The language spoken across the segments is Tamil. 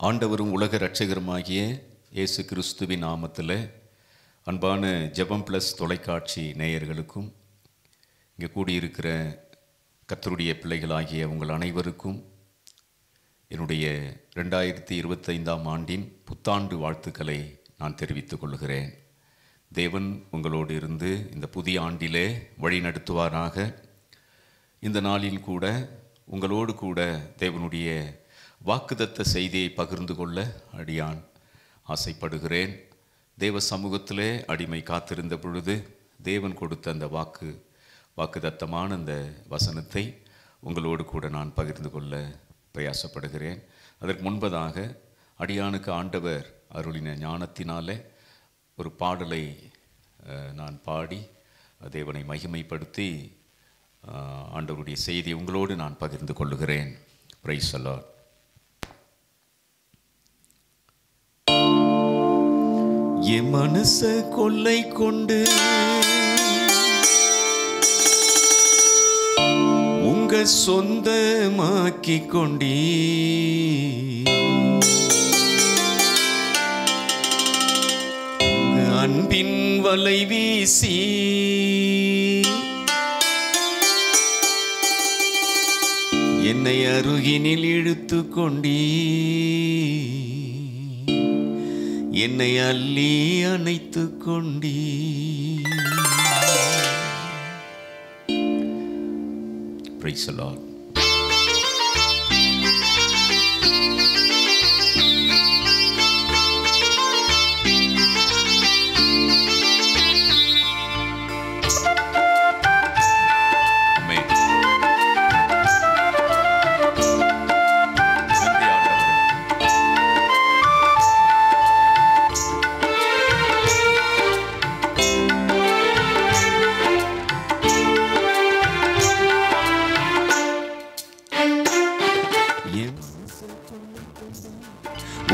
ஆண்டவரும் உலக இரட்சகருமாகிய இயேசு கிறிஸ்துவின் நாமத்தில் அன்பான ஜெபம் ப்ளஸ் தொலைக்காட்சி நேயர்களுக்கும் இங்கே கூடியிருக்கிற கர்த்தருடைய பிள்ளைகளாகிய உங்கள் அனைவருக்கும் என்னுடைய 2025ஆம் ஆண்டின் புத்தாண்டு வாழ்த்துக்களை நான் தெரிவித்துக் கொள்கிறேன். தேவன் உங்களோடு இருந்து இந்த புதிய ஆண்டிலே வழி நடத்துவாராக. இந்த நாளில் கூட உங்களோடு கூட தேவனுடைய வாக்குதத்த செய்தியை பகிர்ந்து கொள்ள அடியான் ஆசைப்படுகிறேன். தேவ சமூகத்திலே அடிமை காத்திருந்த பொழுது தேவன் கொடுத்த அந்த வாக்குதத்தமான அந்த வசனத்தை உங்களோடு கூட நான் பகிர்ந்து கொள்ள பிரயாசப்படுகிறேன். அதற்கு முன்பதாக அடியானுக்கு ஆண்டவர் அருளின ஞானத்தினாலே ஒரு பாடலை நான் பாடி தேவனை மகிமைப்படுத்தி ஆண்டவருடைய செய்தியை உங்களோடு நான் பகிர்ந்து கொள்ளுகிறேன். Praise the Lord. என் மனச கொள்ளை கொண்டு உங்க சொந்தமாக்கி கொண்டீ, அன்பின் வலை வீசி என்னை அருகினில் இழுத்து கொண்டீ, என்னை அள்ளி அணைத்து கொண்டீ. Praise the Lord.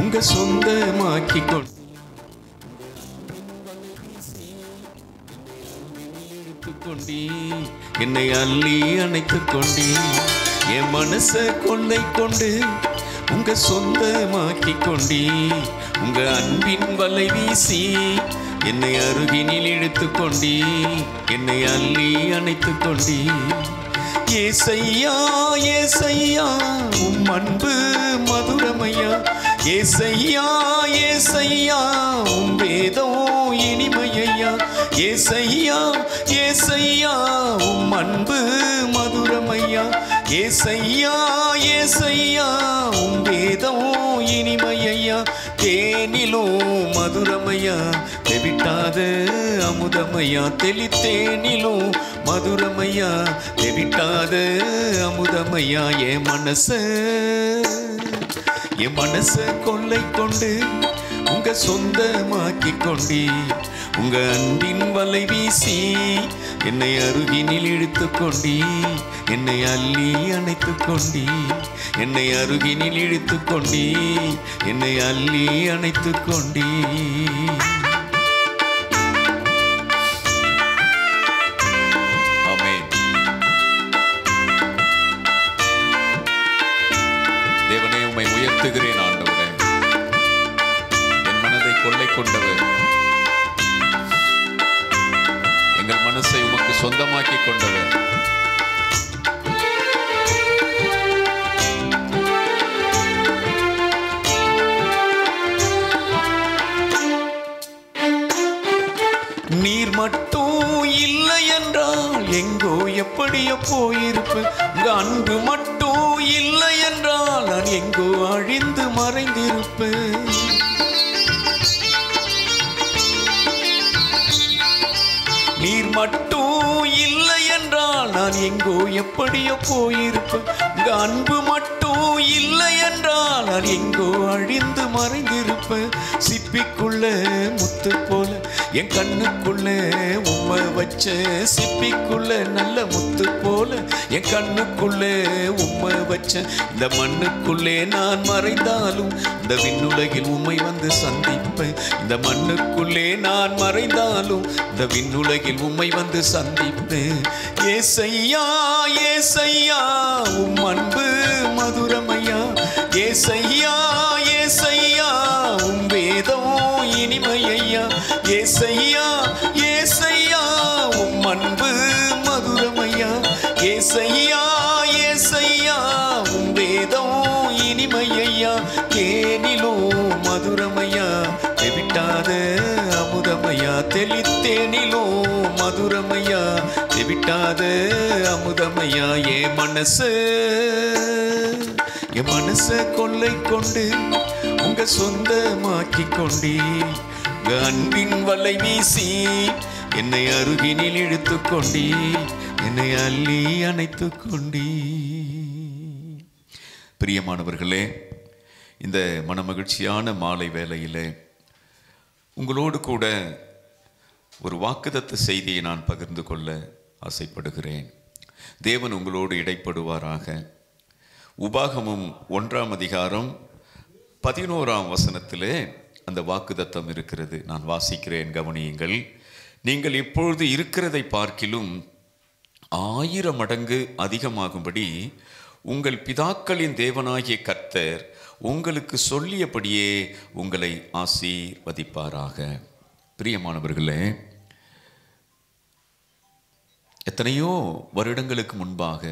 உங்க சொந்தமாக்கி கொண்டீ, என்னை அள்ளி அணைத்து கொண்டீ. என் மனச கொள்ளை கொண்டு உங்க சொந்தமாக்கி கொண்டீ, உங்க அன்பின் வலை வீசி என்னை அருகினில் இழுத்து கொண்டீ, என்னை அள்ளி அணைத்து கொண்டீ. ஏசையா ஏசையா உம் அன்பு மதுரமையா, ஏசையா ஏசையா உம் வேதம் இனிமையா, ஏசையா ஏசையா உம் அன்பு மதுரமையா, ஏசையா ஏசையா உம் வேதம் இனிமையா. தேனிலும் மதுரமையா, தெவிட்டாத அமுதமையா, தெளித்தேனிலும் மதுரமையா, தெவிட்டாத அமுதமையா. என் மனச கொள்ளை கொண்டு உங்க சொந்தமாக்கி கொண்டீ, உங்க அன்பின் வலை வீசி என்னை அருகினில் இழுத்து கொண்டீ, என்னை அள்ளி அணைத்து கொண்டீ, என்னை அருகினில் இழுத்து கொண்டீ, என்னை அள்ளி அணைத்து கொண்டீ. ஆமென். தேவனே, உம்மை உயர்த்துகிறேன் ஆண்டவரே. என் மனதை கொள்ளை கொண்டவர், எங்கள் மனசை உமக்கு சொந்தமாக்கி கொண்டவர். நீர் மட்டும் இல்லை என்றால் எங்கோ எப்படியோ போயிருப்பேன், உங்க அன்பு மட்டும் இல்லை என்றால் நான் எங்கோ அழிந்து மறைந்திருப்பேன். நீர் மட்டும் இல்லை என்றால் நான் எங்கோ எப்படியோ போயிருப்பேன், உங்க அன்பு மட்டும் இல்லை என்றால் நான் எங்கோ அழிந்து மறைந்திருப்பேன். சிப்பிக்குள்ள முத்து போல என் கண்ணுக்குள்ள உம்மை வச்ச, சிப்பிக்குள்ள நல்ல முத்து போல என் கண்ணுக்குள்ள உம்மை வச்ச. இந்த மண்ணுக்குள்ளே நான் மறைந்தாலும் இந்த விண்ணுலகில் உம்மை வந்து சந்திப்பேன். இந்த மண்ணுக்குள்ளே நான் மறைந்தாலும் இந்த விண்ணுலகில் உம்மை வந்து சந்திப்பேன். ஏசையா ஏசையா உம் அன்பு மதுரமையா, ஏசையா ஏசையா தேனிலும் மதுரமையா, தெவிட்டாத அமுதமையா. என் மனச கொள்ளை கொண்டு உங்க சொந்தமாக்கி கொண்டீ. உங்க அன்பின் வலை வீசி என்னை அருகினில் இழுத்து கொண்டீ, என்னை அள்ளி அணைத்து கொண்டீ. பிரியமானவர்களே, இந்த மனமகிழ்ச்சியான மாலை வேளையிலே உங்களோடு கூட ஒரு வாக்குத்தத்த செய்தியை நான் பகிர்ந்து கொள்ள ஆசைப்படுகிறேன். தேவன் உங்களோடு இடைப்படுவாராக. உபாகமம் 1ஆம் அதிகாரம் 11ஆம் வசனத்திலே அந்த வாக்குத்தத்தம் இருக்கிறது. நான் வாசிக்கிறேன், கவனியுங்கள். நீங்கள் இப்பொழுது இருக்கிறதை பார்க்கிலும் 1000 மடங்கு அதிகமாகும்படி உங்கள் பிதாக்களின் தேவனாகிய கர்த்தர் உங்களுக்கு சொல்லியபடியே உங்களை ஆசீர்வதிப்பாராக. பிரியமானவர்களே, எத்தனையோ வருடங்களுக்கு முன்பாக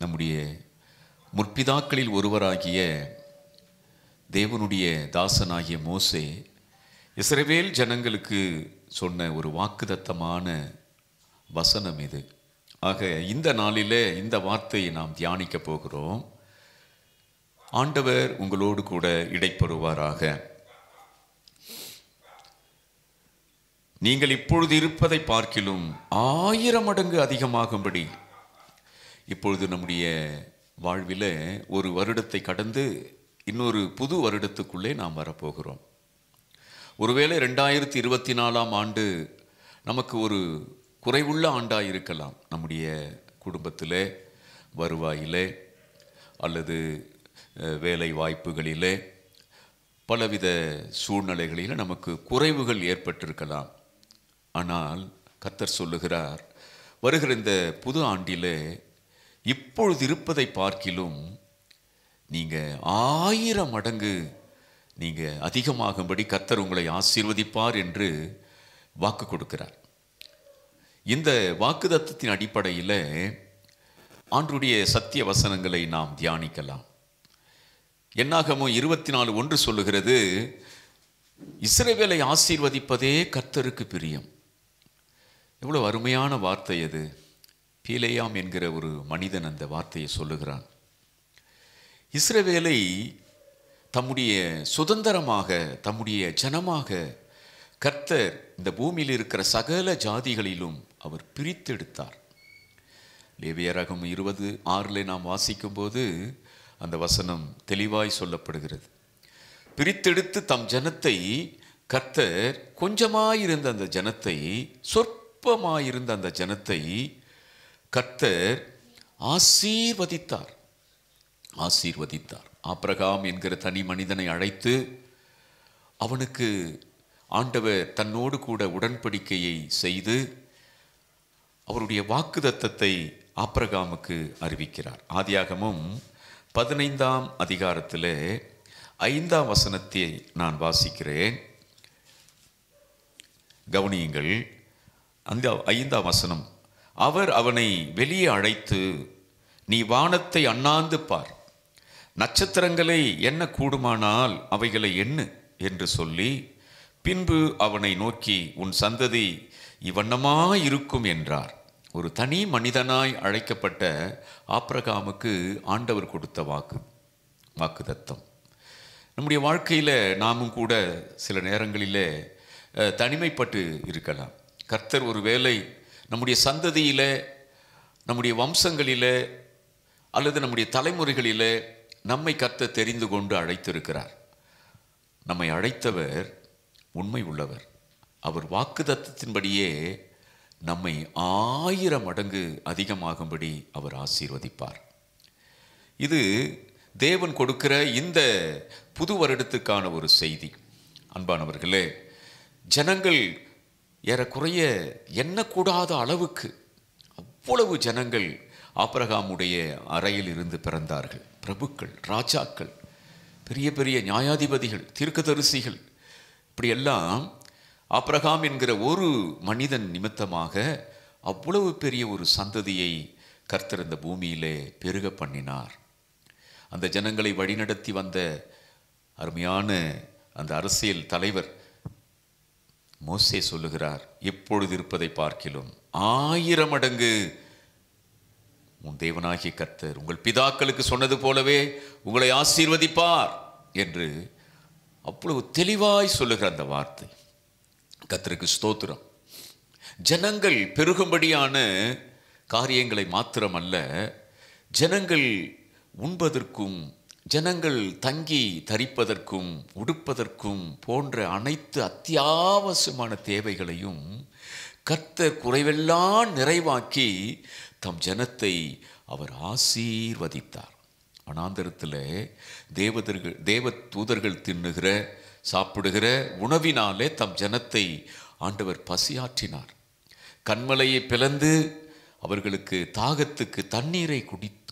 நம்முடைய முற்பிதாக்களில் ஒருவராகிய தேவனுடைய தாசனாகிய மோசே இஸ்ரவேல் ஜனங்களுக்கு சொன்ன ஒரு வாக்குத்தத்தமான வசனம் இது. ஆக இந்த நாளிலே இந்த வார்த்தையை நாம் தியானிக்க போகிறோம். ஆண்டவர் உங்களோடு கூட இடைப்படுவாராக. நீங்கள் இப்பொழுது இருப்பதை பார்க்கிலும் 1000 மடங்கு அதிகமாகும்படி. இப்பொழுது நம்முடைய வாழ்வில் ஒரு வருடத்தை கடந்து இன்னொரு புது வருடத்துக்குள்ளே நாம் வரப்போகிறோம். ஒருவேளை 2024ஆம் ஆண்டு நமக்கு ஒரு குறைவுள்ள ஆண்டாக இருக்கலாம். நம்முடைய குடும்பத்திலே, வருவாயிலே, அல்லது வேலை வாய்ப்புகளிலே, பலவித சூழ்நிலைகளில் நமக்கு குறைவுகள் ஏற்பட்டிருக்கலாம். ஆனால் கர்த்தர் சொல்லுகிறார், வருகிற இந்த புது ஆண்டிலே இப்பொழுது இருப்பதை பார்க்கிலும் நீங்கள் 1000 மடங்கு நீங்கள் அதிகமாகும்படி கர்த்தர் உங்களை ஆசீர்வதிப்பார் என்று வாக்கு கொடுக்கிறார். இந்த வாக்குத்தத்தத்தின் அடிப்படையில் ஆண்டவருடைய சத்திய வசனங்களை நாம் தியானிக்கலாம். என்னாகமோ 24:1 சொல்லுகிறது, இஸ்ரவேலை ஆசீர்வதிப்பதே கர்த்தருக்கு பிரியம். எவ்வளவு அருமையான வார்த்தை அது. பீலேயாம் என்கிற ஒரு மனிதன் அந்த வார்த்தையை சொல்லுகிறான். இஸ்ரவேலை தம்முடைய சுதந்திரமாக, தம்முடைய ஜனமாக கர்த்தர் இந்த பூமியில் இருக்கிற சகல ஜாதிகளிலும் அவர் பிரித்தெடுத்தார். லேவியராகமம் 20:6 நாம் வாசிக்கும்போது அந்த வசனம் தெளிவாய் சொல்லப்படுகிறது. பிரித்தெடுத்து தம் ஜனத்தை கர்த்தர், கொஞ்சமாயிருந்த அந்த ஜனத்தை, சொற்பமாயிருந்த அந்த ஜனத்தை கர்த்தர் ஆசீர்வதித்தார். ஆபிரகாம் என்கிற தனி மனிதனை அழைத்து அவனுக்கு ஆண்டவர் தன்னோடு கூட உடன்படிக்கையை செய்து அவருடைய வாக்குத்தத்தத்தை ஆபிரகாமுக்கு அறிவிக்கிறார். ஆதியாகமம் 15ஆம் அதிகாரத்தில் 5ஆம் வசனத்தை நான் வாசிக்கிறேன், கவனியுங்கள். அந்த 5ஆம் வசனம், அவர் அவனை வெளியே அழைத்து, நீ வானத்தை அண்ணாந்து பார், நட்சத்திரங்களை எண்ண கூடுமானால் அவைகளை எண்ணு என்று சொல்லி, பின்பு அவனை நோக்கி, உன் சந்ததி இவ்வண்ணமாயிருக்கும் என்றார். ஒரு தனி மனிதனாய் அழைக்கப்பட்ட ஆபிரகாமுக்கு ஆண்டவர் கொடுத்த வாக்குத்தத்தம். நம்முடைய வாழ்க்கையில் நாமும் கூட சில நேரங்களில் தனிமைப்பட்டு இருக்கலாம். கர்த்தர் ஒரு வேளை நம்முடைய சந்ததியில், நம்முடைய வம்சங்களில், அல்லது நம்முடைய தலைமுறைகளில் நம்மை கர்த்தர் தெரிந்து கொண்டு அழைத்திருக்கிறார். நம்மை அழைத்தவர் உண்மை உள்ளவர். அவர் வாக்குத்தத்தத்தின்படியே நம்மை 1000 மடங்கு அதிகமாகும்படி அவர் ஆசீர்வதிப்பார். இது தேவன் கொடுக்கிற இந்த புது வருடத்துக்கான ஒரு செய்தி. அன்பானவர்களே, ஜனங்கள் ஏறக்குறைய எண்ணக்கூடாத அளவுக்கு அவ்வளவு ஜனங்கள் ஆபிரகாமுடைய அறையில் இருந்து பிறந்தார்கள். பிரபுக்கள், ராஜாக்கள், பெரிய பெரிய நியாயாதிபதிகள், தீர்க்கதரிசிகள், இப்படியெல்லாம் ஆபிரகாம் என்கிற ஒரு மனிதன் நிமித்தமாக அவ்வளவு பெரிய ஒரு சந்ததியை கர்த்தர் இந்த பூமியிலே பெருக பண்ணினார். அந்த ஜனங்களை வழிநடத்தி வந்த அருமையான அந்த அரசியல் தலைவர் மோசே சொல்லுகிறார், எப்பொழுது இருப்பதை பார்க்கிலும் 1000 மடங்கு உன் தேவனாகிய கர்த்தர் உங்கள் பிதாக்களுக்கு சொன்னது போலவே உங்களை ஆசீர்வதிப்பார் என்று அவ்வளவு தெளிவாய் சொல்லுகிற அந்த வார்த்தை. கர்த்தருக்கு ஸ்தோத்திரம். ஜனங்கள் பெருகும்படியான காரியங்களை மாத்திரமல்ல, ஜனங்கள் உண்பதற்கும், ஜனங்கள் தங்கி தரிப்பதற்கும், உடுப்பதற்கும் போன்ற அனைத்து அத்தியாவசியமான தேவைகளையும் கர்த்தர் குறைவெல்லாம் நிறைவாக்கி தம் ஜனத்தை அவர் ஆசீர்வதித்தார். வனாந்தரத்தில் தேவ தூதர்கள் தின்னுகிற சாப்பிடுகிற உணவினாலே தம் ஜனத்தை ஆண்டவர் பசியாற்றினார். கன்மலையை பிளந்து அவர்களுக்கு தாகத்துக்கு தண்ணீரை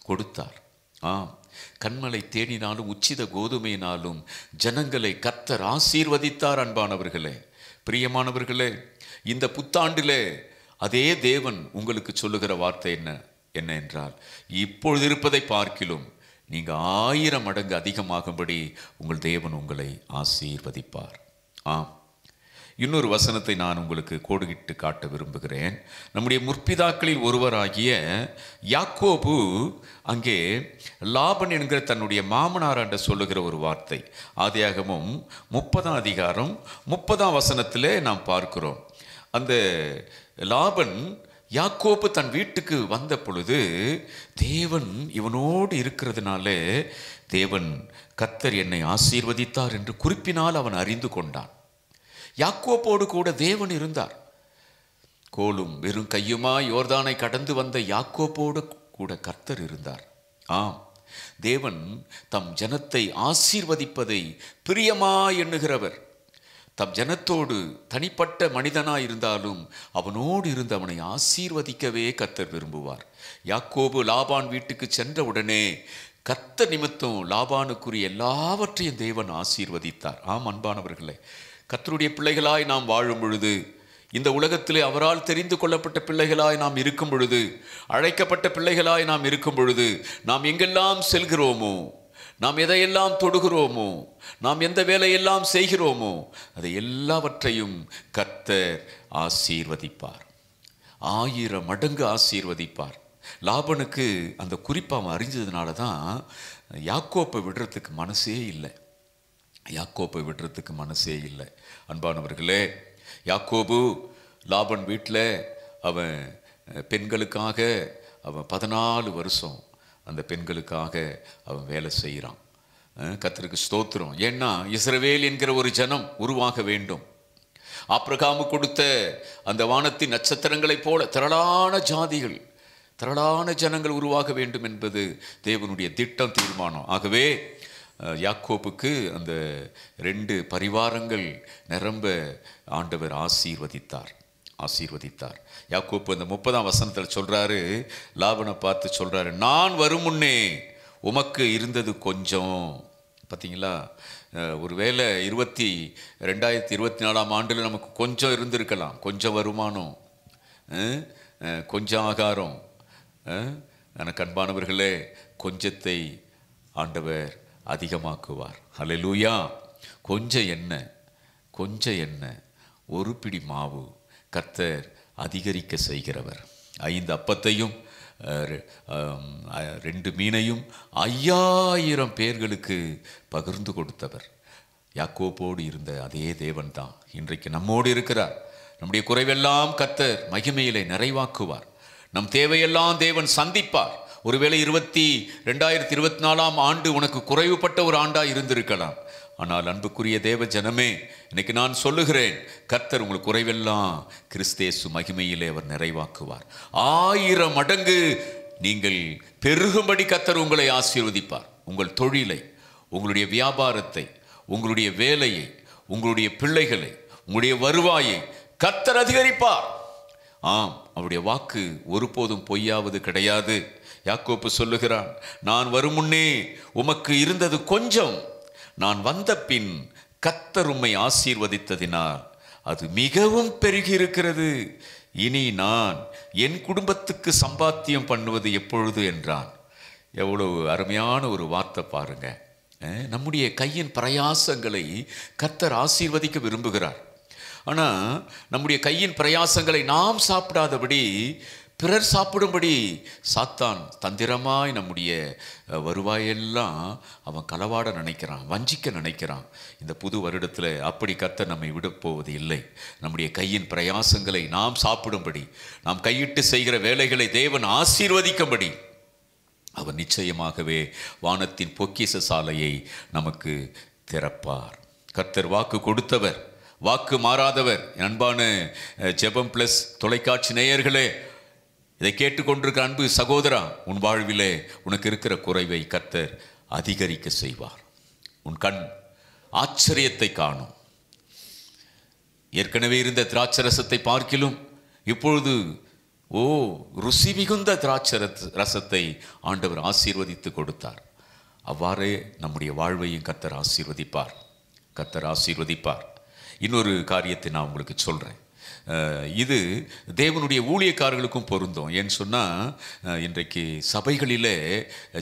கொடுத்தார். கன்மலை தேனினாலும் உச்சித கோதுமையினாலும் ஜனங்களை கர்த்தர் ஆசீர்வதித்தார். அன்பானவர்களே, பிரியமானவர்களே, இந்த புத்தாண்டிலே அதே தேவன் உங்களுக்கு சொல்லுகிற வார்த்தை என்ன என்றால், இப்பொழுது இருப்பதை பார்க்கிலும் நீங்கள் 1000 மடங்கு அதிகமாகும்படி உங்கள் தேவன் உங்களை ஆசீர்வதிப்பார். இன்னொரு வசனத்தை நான் உங்களுக்கு கோடிட்டு காட்ட விரும்புகிறேன். நம்முடைய முற்பிதாக்களில் ஒருவராகிய யாக்கோபு அங்கே லாபன் என்கிற தன்னுடைய மாமனாராண்ட சொல்லுகிற ஒரு வார்த்தை. ஆதியாகமம் 30ஆம் அதிகாரம் 30ஆம் வசனத்திலே நாம் பார்க்கிறோம். அந்த லாபன் யாக்கோபு தன் வீட்டுக்கு வந்த பொழுது தேவன் இவனோடு இருக்கிறதுனாலே தேவன் கர்த்தர் என்னை ஆசீர்வதித்தார் என்று குறிப்பினால் அவன் அறிந்து கொண்டான். யாக்கோபோடு கூட தேவன் இருந்தார். கோலும் வெறும் கையுமா யோர்தானை கடந்து வந்த யாக்கோபோடு கூட கர்த்தர் இருந்தார். தேவன் தம் ஜனத்தை ஆசீர்வதிப்பதை பிரியமா எண்ணுகிறவர். தம் ஜனத்தோடு தனிப்பட்ட மனிதனாய் இருந்தாலும் அவனோடு இருந்து அவனை ஆசீர்வதிக்கவே கர்த்தர் விரும்புவார். யாக்கோபு லாபான் வீட்டுக்கு சென்ற உடனே கர்த்தர் நிமித்தம் லாபானுக்குரிய எல்லாவற்றையும் தேவன் ஆசீர்வதித்தார். அன்பானவர்களே, கர்த்தருடைய பிள்ளைகளாய் நாம் வாழும் பொழுது, இந்த உலகத்திலே அவரால் தெரிந்து கொள்ளப்பட்ட பிள்ளைகளாய் நாம் இருக்கும் பொழுது, அழைக்கப்பட்ட பிள்ளைகளாய் நாம் இருக்கும் பொழுது, நாம் எங்கெல்லாம் செல்கிறோமோ, நாம் எதையெல்லாம் தொடுகிறோமோ, நாம் எந்த வேலையெல்லாம் செய்கிறோமோ, அதை எல்லாவற்றையும் கர்த்தர் ஆசீர்வதிப்பார். 1000 மடங்கு ஆசீர்வதிப்பார். லாபனுக்கு அந்த குறிப்பாக அறிஞ்சதுனால தான் யாக்கோப்பை விடுறதுக்கு மனசே இல்லை. அன்பானவர்களே, யாக்கோபு லாபன் வீட்டில் அவன் பெண்களுக்காக அவன் 14 வருஷம் அந்த பெண்களுக்காக அவன் வேலை செய்கிறான். கர்த்தருக்கு ஸ்தோத்திரம். ஏன்னா இஸ்ரவேல் என்கிற ஒரு ஜனம் உருவாக வேண்டும். ஆபிரகாமு கொடுத்த அந்த வானத்தின் நட்சத்திரங்களைப் போல திரளான ஜாதிகள், திரளான ஜனங்கள் உருவாக வேண்டும் என்பது தேவனுடைய திட்டம், தீர்மானம். ஆகவே யாக்கோபுக்கு அந்த 2 பரிவாரங்கள் நிரம்ப ஆண்டவர் ஆசீர்வதித்தார். யாக்கோபு அந்த 30ஆம் வசனத்தில் சொல்றாரு, லாபனை பார்த்து சொல்றாரு, நான் வரும் முன்னே உமக்கு இருந்தது கொஞ்சம். பார்த்தீங்களா, ஒருவேளை 2024ஆம் ஆண்டில் நமக்கு கொஞ்சம் இருந்திருக்கலாம், கொஞ்சம் வருமானம், கொஞ்சம் ஆகாரம். எனக்கு அன்பானவர்களே, கொஞ்சத்தை ஆண்டவர் அதிகமாக்குவார். ஹல்லேலூயா. கொஞ்சம் எண்ணெய், ஒரு பிடி மாவு கர்த்தர் அதிகரிக்க செய்கிறவர். 5 அப்பத்தையும் 2 மீனையும் 5000 பேர்களுக்கு பகிர்ந்து கொடுத்தவர். யாக்கோபோடு இருந்த அதே தேவன் தான் இன்றைக்கு நம்மோடு இருக்கிறார். நம்முடைய குறைவெல்லாம் கர்த்தர் மகிமையிலே நிறைவாக்குவார். நம் தேவையெல்லாம் தேவன் சந்திப்பார். ஒருவேளை 2024ஆம் ஆண்டு உனக்கு குறைவுபட்ட ஒரு ஆண்டாக இருந்திருக்கலாம். ஆனால் அன்புக்குரிய தேவ ஜனமே, இன்னைக்கு நான் சொல்லுகிறேன், கர்த்தர் உங்கள் குறைவெல்லாம் கிறிஸ்தேசு மகிமையிலே அவர் நிறைவாக்குவார். 1000 மடங்கு நீங்கள் பெருகும்படி கர்த்தர் உங்களை ஆசீர்வதிப்பார். உங்கள் தொழிலை, உங்களுடைய வியாபாரத்தை, உங்களுடைய வேலையை, உங்களுடைய பிள்ளைகளை, உங்களுடைய வருவாயை கர்த்தர் அதிகரிப்பார். அவருடைய வாக்கு ஒருபோதும் பொய்யாவது கிடையாது. யாக்கோபு சொல்லுகிறான், நான் வரும் முன்னே உமக்கு இருந்தது கொஞ்சம், நான் வந்த பின் கர்த்தர் உம்மை ஆசீர்வதித்ததினால் அது மிகவும் பெருகி இருக்கிறது. இனி நான் என் குடும்பத்துக்கு சம்பாத்தியம் பண்ணுவது எப்பொழுது என்றான். எவ்வளவு அருமையான ஒரு வார்த்தை பாருங்க. நம்முடைய கையின் பிரயாசங்களை கர்த்தர் ஆசீர்வதிக்க விரும்புகிறார். ஆனால் நம்முடைய கையின் பிரயாசங்களை நாம் சாப்பிடாதபடி பிறர் சாப்பிடும்படி சாத்தான் தந்திரமாய் நம்முடைய வருவாயெல்லாம் அவன் களவாட நினைக்கிறான், வஞ்சிக்க நினைக்கிறான். இந்த புது வருடத்தில் அப்படி கர்த்தர் நம்மை விடப்போவது இல்லை. நம்முடைய கையின் பிரயாசங்களை நாம் சாப்பிடும்படி, நாம் கையிட்டு செய்கிற வேலைகளை தேவன் ஆசீர்வதிக்கும்படி அவர் நிச்சயமாகவே வானத்தின் பொக்கிஷ சாலையை நமக்கு திறப்பார். கர்த்தர் வாக்கு கொடுத்தவர், வாக்கு மாறாதவர். அன்பான ஜெபம் பிளஸ் தொலைக்காட்சி நேயர்களே, இதை கேட்டுக்கொண்டிருக்கிற அன்பு சகோதரா, உன் வாழ்விலே உனக்கு இருக்கிற குறைவை கர்த்தர் அதிகரிக்க செய்வார். உன் கண் ஆச்சரியத்தை காணும். ஏற்கனவே இருந்த திராட்சரசத்தை பார்க்கிலும் இப்பொழுது ருசி மிகுந்த திராட்சரசத்தை ஆண்டவர் ஆசீர்வதித்து கொடுத்தார். அவ்வாறே நம்முடைய வாழ்வையும் கர்த்தர் ஆசீர்வதிப்பார். கர்த்தர் ஆசீர்வதிப்பார். இன்னொரு காரியத்தை நான் உங்களுக்கு சொல்கிறேன். இது தேவனுடைய ஊழியக்காரர்களுக்கும் பொருந்தும். ஏன்னு சொன்னால் இன்றைக்கு சபைகளிலே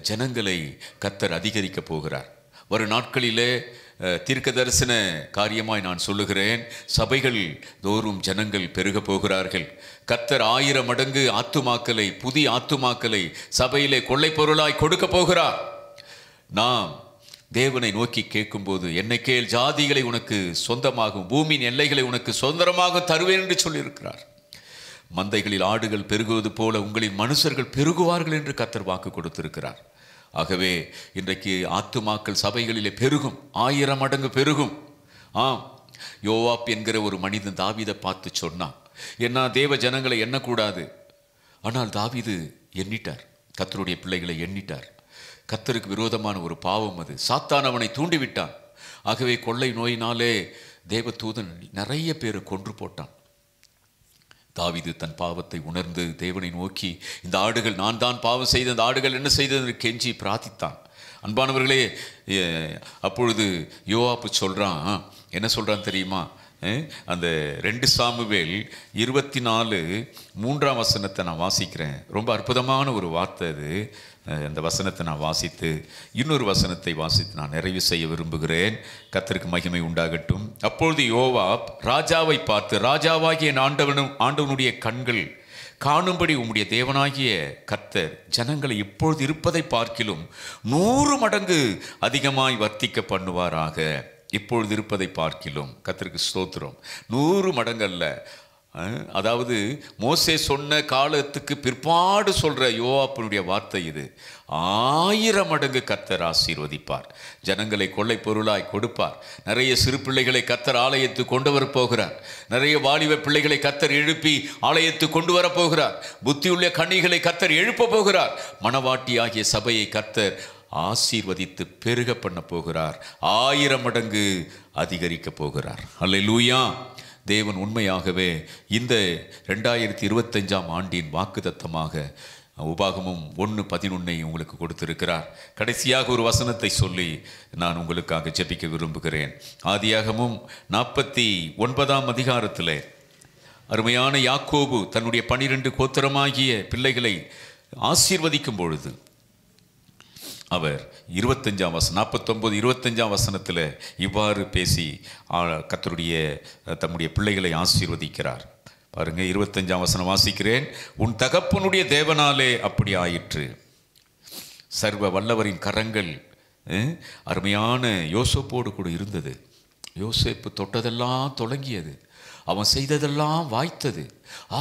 ஜனங்களை கர்த்தர் அதிகரிக்க போகிறார். வரும் நாட்களிலே தீர்க்க தரிசன காரியமாய் நான் சொல்லுகிறேன், சபைகள் தோறும் ஜனங்கள் பெருக போகிறார்கள். கர்த்தர் 1000 மடங்கு ஆத்துமாக்களை, புதிய ஆத்துமாக்களை சபையிலே கொள்ளை பொருளாய் கொடுக்க போகிறார். நாம் தேவனை நோக்கி கேட்கும்போது, என்னை கேள், ஜாதிகளை உனக்கு சொந்தமாகும், பூமியின் எல்லைகளை உனக்கு சொந்தமாக தருவேன் என்று சொல்லியிருக்கிறார். மந்தைகளில் ஆடுகள் பெருகுவது போல உங்களின் மனுஷர்கள் பெருகுவார்கள் என்று கர்த்தர் வாக்கு கொடுத்திருக்கிறார். ஆகவே இன்றைக்கு ஆத்துமாக்கள் சபைகளிலே பெருகும், 1000 மடங்கு பெருகும். யோவாப் என்கிற ஒரு மனிதன் தாவீதை பார்த்து சொன்னான், என்ன தேவ ஜனங்களை எண்ணக்கூடாது. ஆனால் தாவீது எண்ணிட்டார், கர்த்தருடைய பிள்ளைகளை எண்ணிட்டார். கர்த்தருக்கு விரோதமான ஒரு பாவம் அது. சாத்தான் அவனை தூண்டிவிட்டான். ஆகவே கொள்ளை நோயினாலே தேவ தூதன் நிறைய பேரை கொன்று போட்டான். தாவீது தன் பாவத்தை உணர்ந்து தேவனை நோக்கி, இந்த ஆடுகள், நான் தான் பாவம் செய்த இந்த ஆடுகள் என்ன செய்தது என்று கெஞ்சி பிரார்த்தித்தான். அன்பானவர்களே, அப்பொழுது யோவாப்பு சொல்கிறான், என்ன சொல்கிறான் தெரியுமா? அந்த 2 சாமுவேல் 24:3 நான் வாசிக்கிறேன். ரொம்ப அற்புதமான ஒரு வார்த்தை அது. அந்த வசனத்தை நான் வாசித்து இன்னொரு வசனத்தை வாசித்து நான் நிறைவு செய்ய விரும்புகிறேன். கர்த்தருக்கு மகிமை உண்டாகட்டும். அப்பொழுது யோவாப் ராஜாவை பார்த்து, ராஜாவாகிய ஆண்டவனுடைய கண்கள் காணும்படி உம்முடைய தேவனாகிய கர்த்தர் ஜனங்களை இப்பொழுது இருப்பதை பார்க்கிலும் 100 மடங்கு அதிகமாய் வர்த்திக்க பண்ணுவாராக. இப்பொழுது இருப்பதை பார்க்கிலும், கர்த்தருக்கு ஸ்தோத்திரம், 100 மடங்கு அல்ல. அதாவது மோசே சொன்ன காலத்துக்கு பிற்பாடு சொல்ற யோவாப்பினுடைய வார்த்தை இது. 1000 மடங்கு கர்த்தர் ஆசீர்வதிப்பார், ஜனங்களை கொள்ளை பொருளாய் கொடுப்பார். நிறைய சிறு பிள்ளைகளை கர்த்தர் ஆலயத்துக்கு கொண்டு வர போகிறார். நிறைய வாலிப பிள்ளைகளை கர்த்தர் எழுப்பி ஆலயத்துக்கு கொண்டு வர போகிறார். புத்தியுள்ள கன்னிகளை கர்த்தர் எழுப்ப போகிறார். மணவாட்டியாகிய சபையை கர்த்தர் ஆசீர்வதித்து பெருக பண்ண போகிறார். 1000 மடங்கு அதிகரிக்க போகிறார். அல்லேலூயா. தேவன் உண்மையாகவே இந்த 2025ஆம் ஆண்டின் வாக்குத்தத்தமாக உபாகமம் 1:11 உங்களுக்கு கொடுத்திருக்கிறார். கடைசியாக ஒரு வசனத்தை சொல்லி நான் உங்களுக்காக ஜெபிக்க விரும்புகிறேன். ஆதியாகமம் 49ஆம் அதிகாரத்தில் அருமையான யாக்கோபு தன்னுடைய 12 கோத்திரமாகிய பிள்ளைகளை ஆசீர்வதிக்கும் பொழுது அவர் 49-25 வசனத்தில் இவ்வாறு பேசி கர்த்தருடைய தம்முடைய பிள்ளைகளை ஆசீர்வதிக்கிறார். பாருங்க, 25ஆம் வசனம் வாசிக்கிறேன். உன் தகப்பனுடைய தேவனாலே அப்படி ஆயிற்று. சர்வ வல்லவரின் கரங்கள் அருமையான யோசேப்போடு கூட இருந்தது. யோசேப்பு தொட்டதெல்லாம் தொடங்கியது, அவன் செய்ததெல்லாம் வாய்த்தது.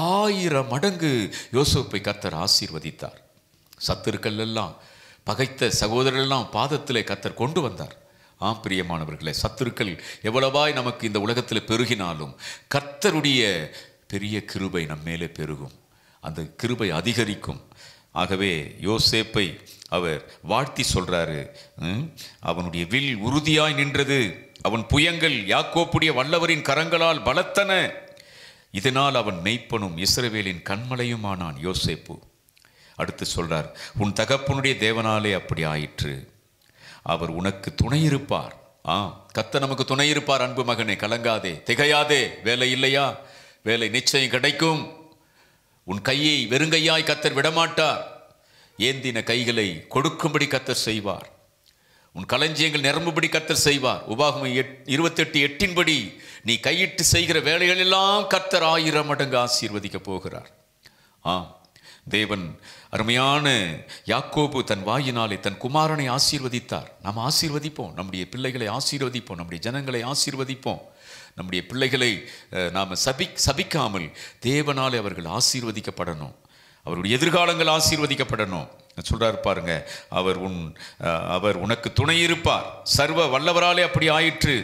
1000 மடங்கு யோசேப்பை கர்த்தர் ஆசீர்வதித்தார். சத்துருக்கள் எல்லாம், பகைத்த சகோதரர்களெல்லாம் பாதத்திலே கர்த்தர் கொண்டு வந்தார். பிரியமானவர்களே, சத்துருக்கள் எவ்வளவாய் நமக்கு இந்த உலகத்தில் பெருகினாலும் கர்த்தருடைய பெரிய கிருபை நம்மேலே பெருகும், அந்த கிருபை அதிகரிக்கும். ஆகவே யோசேப்பை அவர் வாழ்த்தி சொல்றாரு, அவனுடைய வில் உறுதியாய் நின்றது, அவன் புயங்கள் யாக்கோப்புடைய வல்லவரின் கரங்களால் பலத்தன, இதனால் அவன் மெய்ப்பனும் இஸ்ரவேலின் கண்மலையுமானான் யோசேப்பு. அடுத்து சொல்றார், உன் தகப்பனுடைய தேவனாலே அப்படி ஆயிற்று, அவர் உனக்கு துணை இருப்பார். கர்த்தர் நமக்கு துணை இருப்பார். அன்பு மகனே, கலங்காதே, திகையாதே. வேலை இல்லையா? வேலை நிச்சயம் கிடைக்கும். உன் கையை வெறுங்கையாய் கர்த்தர் விடமாட்டார். ஏந்தின கைகளை கொடுக்கும்படி கர்த்தர் செய்வார். உன் களஞ்சியங்கள் நிரம்பும்படி கர்த்தர் செய்வார். உபாகமம் 28:8 நீ கையிட்டு செய்கிற வேலைகள் எல்லாம் கர்த்தர் 1000 மடங்கு ஆசீர்வதிக்க போகிறார். தேவன் அருமையான யாக்கோபு தன் வாயினாலே தன் குமாரனை ஆசீர்வதித்தார். நாம் ஆசீர்வதிப்போம், நம்முடைய பிள்ளைகளை ஆசீர்வதிப்போம், நம்முடைய ஜனங்களை ஆசீர்வதிப்போம். நம்முடைய பிள்ளைகளை நாம் சபிக்காமல் தேவனாலே அவர்கள் ஆசீர்வதிக்கப்படணும், அவருடைய எதிர்காலங்கள் ஆசீர்வதிக்கப்படணும். சொல்றாரு பாருங்க, அவர் உனக்கு துணை இருப்பார், சர்வ வல்லவராலே அப்படி ஆயிற்று.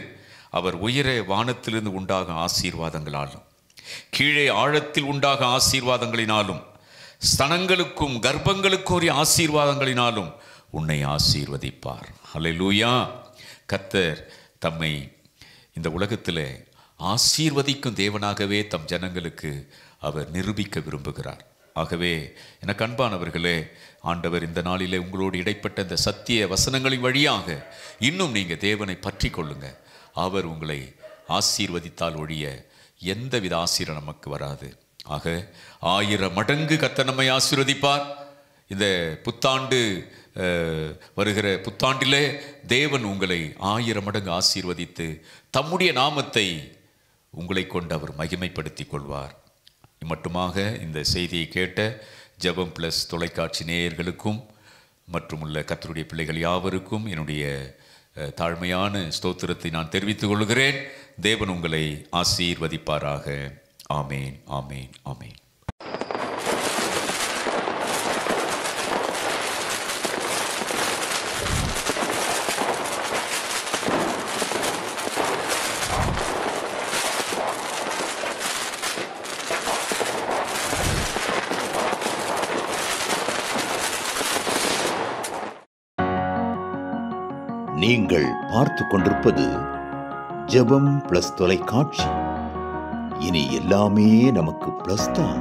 அவர் உயர வானத்திலிருந்து உண்டாக ஆசீர்வாதங்களாலும் கீழே ஆழத்தில் உண்டாக ஆசீர்வாதங்களினாலும் ஸ்தனங்களுக்கும் கர்ப்பங்களுக்குரிய ஆசீர்வாதங்களினாலும் உன்னை ஆசீர்வதிப்பார். அல்லேலூயா. கர்த்தர் தம்மை இந்த உலகத்தில் ஆசீர்வதிக்கும் தேவனாகவே தம் ஜனங்களுக்கு அவர் நிரூபிக்க விரும்புகிறார். ஆகவே எனக்கு அன்பானவர்களே, ஆண்டவர் இந்த நாளிலே உங்களோடு இடைப்பட்ட இந்த சத்திய வசனங்களின் வழியாக இன்னும் நீங்கள் தேவனை பற்றி கொள்ளுங்க. அவர் உங்களை ஆசீர்வதித்தால் ஒழிய எந்தவித ஆசீர்வாதம் நமக்கு வராது. ஆக 1000 மடங்கு கர்த்தர் நம்மை ஆசீர்வதிப்பார். இந்த புத்தாண்டு வருகிற புத்தாண்டிலே தேவன் உங்களை 1000 மடங்கு ஆசீர்வதித்து தம்முடைய நாமத்தை உங்களை கொண்டு அவர் மகிமைப்படுத்தி கொள்வார். மட்டுமாக இந்த செய்தியை கேட்ட ஜெபம் பிளஸ் தொலைக்காட்சி நேயர்களுக்கும் மற்றும் உள்ள கர்த்தருடைய பிள்ளைகள் யாவருக்கும் என்னுடைய தாழ்மையான ஸ்தோத்திரத்தை நான் தெரிவித்துக் கொள்கிறேன். தேவன் உங்களை ஆசீர்வதிப்பாராக. ஆமேன், ஆமேன், ஆமேன். நீங்கள் பார்த்து கொண்டிருப்பது ஜெபம் பிளஸ் தொலைக்காட்சி. இனி எல்லாமே நமக்கு பிளஸ் தான்.